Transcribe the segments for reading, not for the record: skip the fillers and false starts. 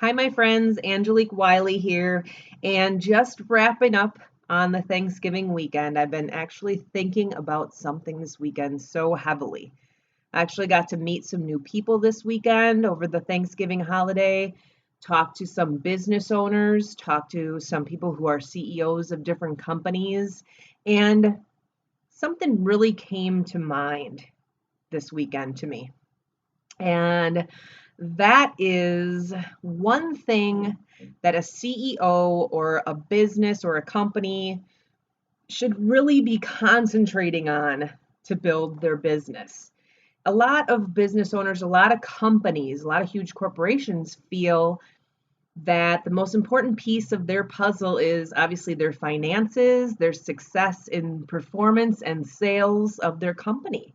Hi, my friends. Angelique Weiley here, and just wrapping up on the Thanksgiving weekend. I've been actually thinking about something this weekend so heavily. I actually got to meet some new people this weekend over the Thanksgiving holiday, talk to some business owners, talk to some people who are CEOs of different companies, and something really came to mind this weekend to me. And that is one thing that a CEO or a business or a company should really be concentrating on to build their business. A lot of business owners, a lot of companies, a lot of huge corporations feel that the most important piece of their puzzle is obviously their finances, their success in performance and sales of their company.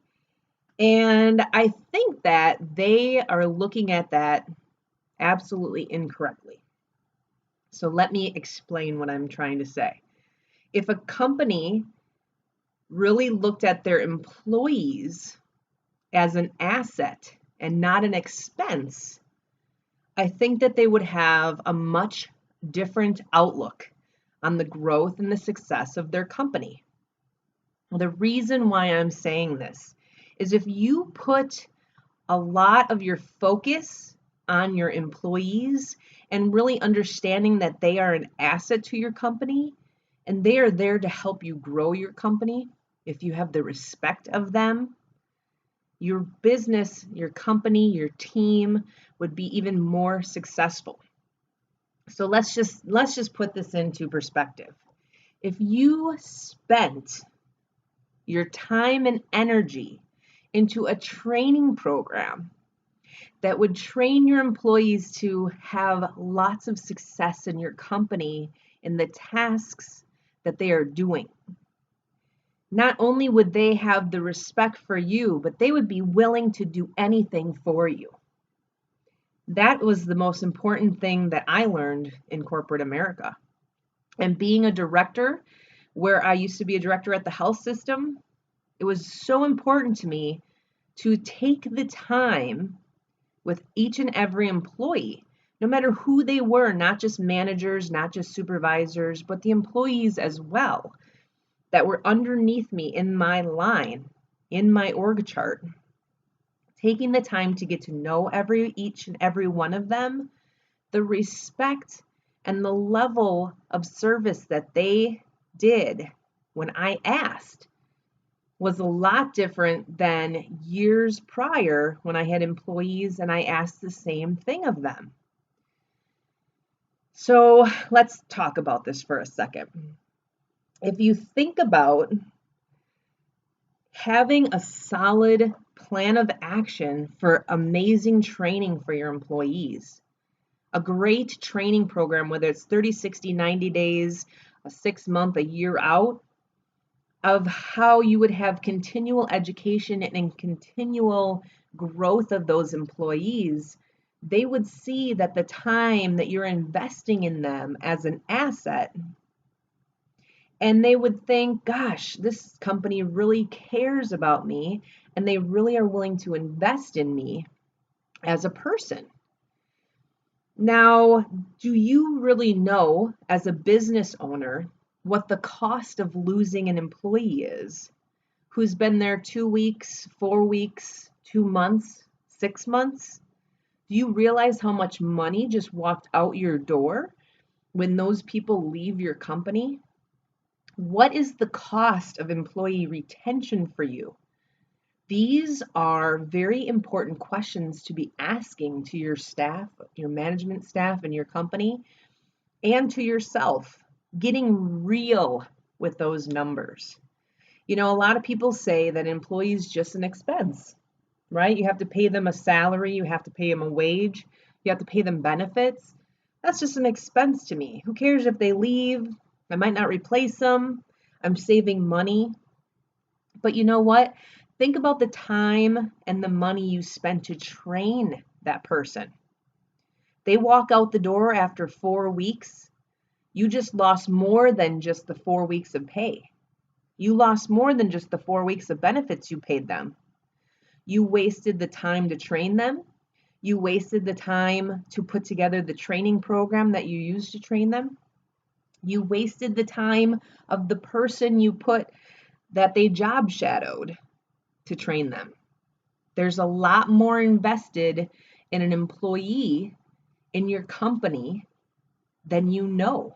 And I think that they are looking at that absolutely incorrectly. So let me explain what I'm trying to say. If a company really looked at their employees as an asset and not an expense, I think that they would have a much different outlook on the growth and the success of their company. The reason why I'm saying this is if you put a lot of your focus on your employees and really understanding that they are an asset to your company and they are there to help you grow your company, if you have the respect of them, your business, your company, your team would be even more successful. So let's just put this into perspective. If you spent your time and energy into a training program that would train your employees to have lots of success in your company in the tasks that they are doing. Not only would they have the respect for you, but they would be willing to do anything for you. That was the most important thing that I learned in corporate America. And being a director, where I used to be a director at the health system, it was so important to me to take the time with each and every employee, no matter who they were, not just managers, not just supervisors, but the employees as well that were underneath me in my line, in my org chart. Taking the time to get to know each and every one of them, the respect and the level of service that they did when I asked was a lot different than years prior when I had employees and I asked the same thing of them. So let's talk about this for a second. If you think about having a solid plan of action for amazing training for your employees, a great training program, whether it's 30, 60, 90 days, a 6 month, a year out, of how you would have continual education and continual growth of those employees, they would see that the time that you're investing in them as an asset, and they would think, gosh, this company really cares about me, and they really are willing to invest in me as a person. Now, do you really know as a business owner what the cost of losing an employee is who's been there 2 weeks, 4 weeks, 2 months, 6 months? Do you realize how much money just walked out your door when those people leave your company? What is the cost of employee retention for you? These are very important questions to be asking to your staff, your management staff, and your company, and to yourself, getting real with those numbers. You know, a lot of people say that employees just an expense, right? You have to pay them a salary, you have to pay them a wage, you have to pay them benefits. That's just an expense to me. Who cares if they leave? I might not replace them. I'm saving money. But you know what? Think about the time and the money you spent to train that person. They walk out the door after 4 weeks. You just lost more than just the 4 weeks of pay. You lost more than just the 4 weeks of benefits you paid them. You wasted the time to train them. You wasted the time to put together the training program that you used to train them. You wasted the time of the person you put that they job shadowed to train them. There's a lot more invested in an employee in your company than you know.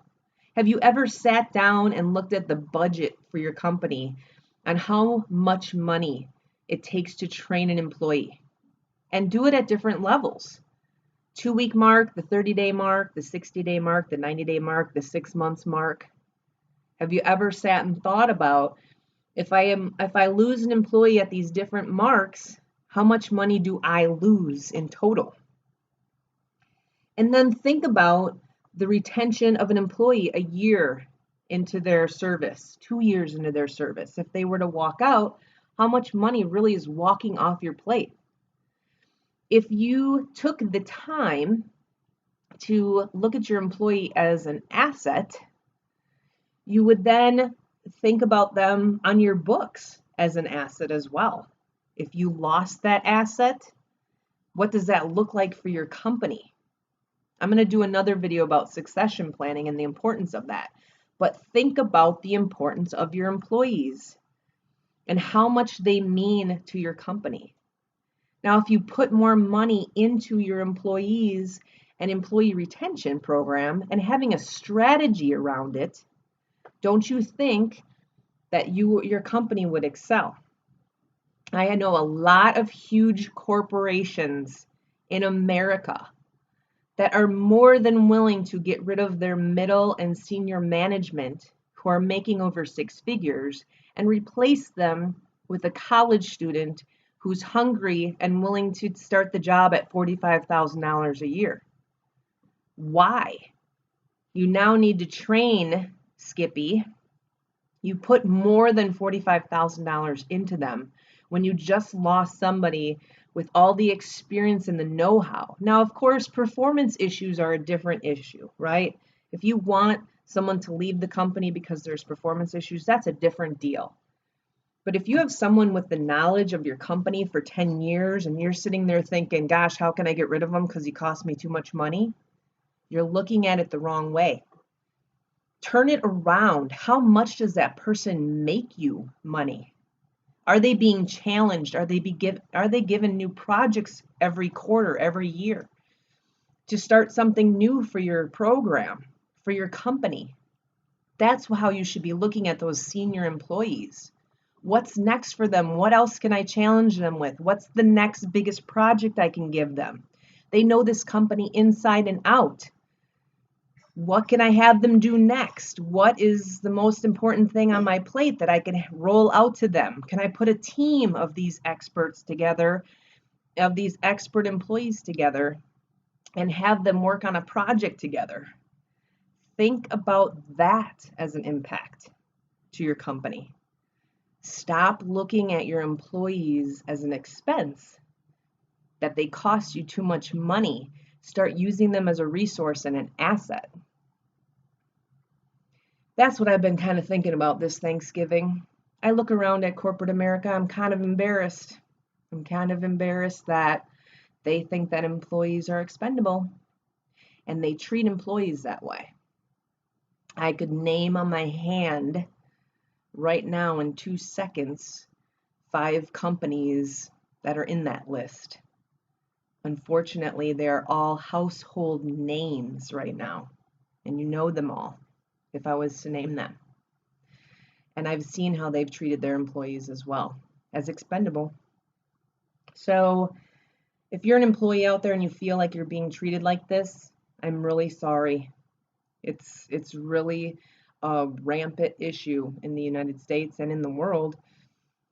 Have you ever sat down and looked at the budget for your company and how much money it takes to train an employee? And do it at different levels. 2-week mark, the 30-day mark, the 60-day mark, the 90-day mark, the 6 months mark. Have you ever sat and thought about if I lose an employee at these different marks, how much money do I lose in total? And then think about the retention of an employee a year into their service, 2 years into their service. If they were to walk out, how much money really is walking off your plate? If you took the time to look at your employee as an asset, you would then think about them on your books as an asset as well. If you lost that asset, what does that look like for your company? I'm going to do another video about succession planning and the importance of that. But think about the importance of your employees and how much they mean to your company. Now, if you put more money into your employees and employee retention program and having a strategy around it, don't you think that your company would excel? I know a lot of huge corporations in America that are more than willing to get rid of their middle and senior management who are making over 6 figures and replace them with a college student who's hungry and willing to start the job at $45,000 a year. Why? You now need to train Skippy. You put more than $45,000 into them when you just lost somebody with all the experience and the know-how. Now, of course, performance issues are a different issue, right? If you want someone to leave the company because there's performance issues, that's a different deal. But if you have someone with the knowledge of your company for 10 years and you're sitting there thinking, gosh, how can I get rid of him because he cost me too much money? You're looking at it the wrong way. Turn it around. How much does that person make you money? Are they being challenged? Are they given new projects every quarter, every year to start something new for your program, for your company? That's how you should be looking at those senior employees. What's next for them? What else can I challenge them with? What's the next biggest project I can give them? They know this company inside and out. What can I have them do next? What is the most important thing on my plate that I can roll out to them? Can I put a team of these experts together, of these expert employees together, and have them work on a project together? Think about that as an impact to your company. Stop looking at your employees as an expense, that they cost you too much money. Start using them as a resource and an asset. That's what I've been kind of thinking about this Thanksgiving. I look around at corporate America, I'm kind of embarrassed. I'm kind of embarrassed that they think that employees are expendable and they treat employees that way. I could name on my hand right now in 2 seconds 5 companies that are in that list. Unfortunately, they're all household names right now, and you know them all if I was to name them. And I've seen how they've treated their employees as well as expendable. So if you're an employee out there and you feel like you're being treated like this, I'm really sorry. It's really a rampant issue in the United States and in the world.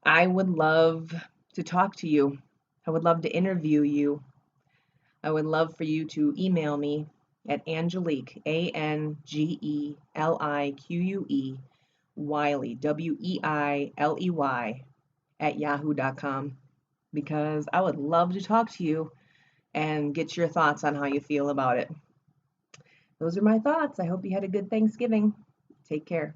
I would love to talk to you. I would love to interview you. I would love for you to email me at Angelique, Angelique, Weiley, Weiley, at yahoo.com, because I would love to talk to you and get your thoughts on how you feel about it. Those are my thoughts. I hope you had a good Thanksgiving. Take care.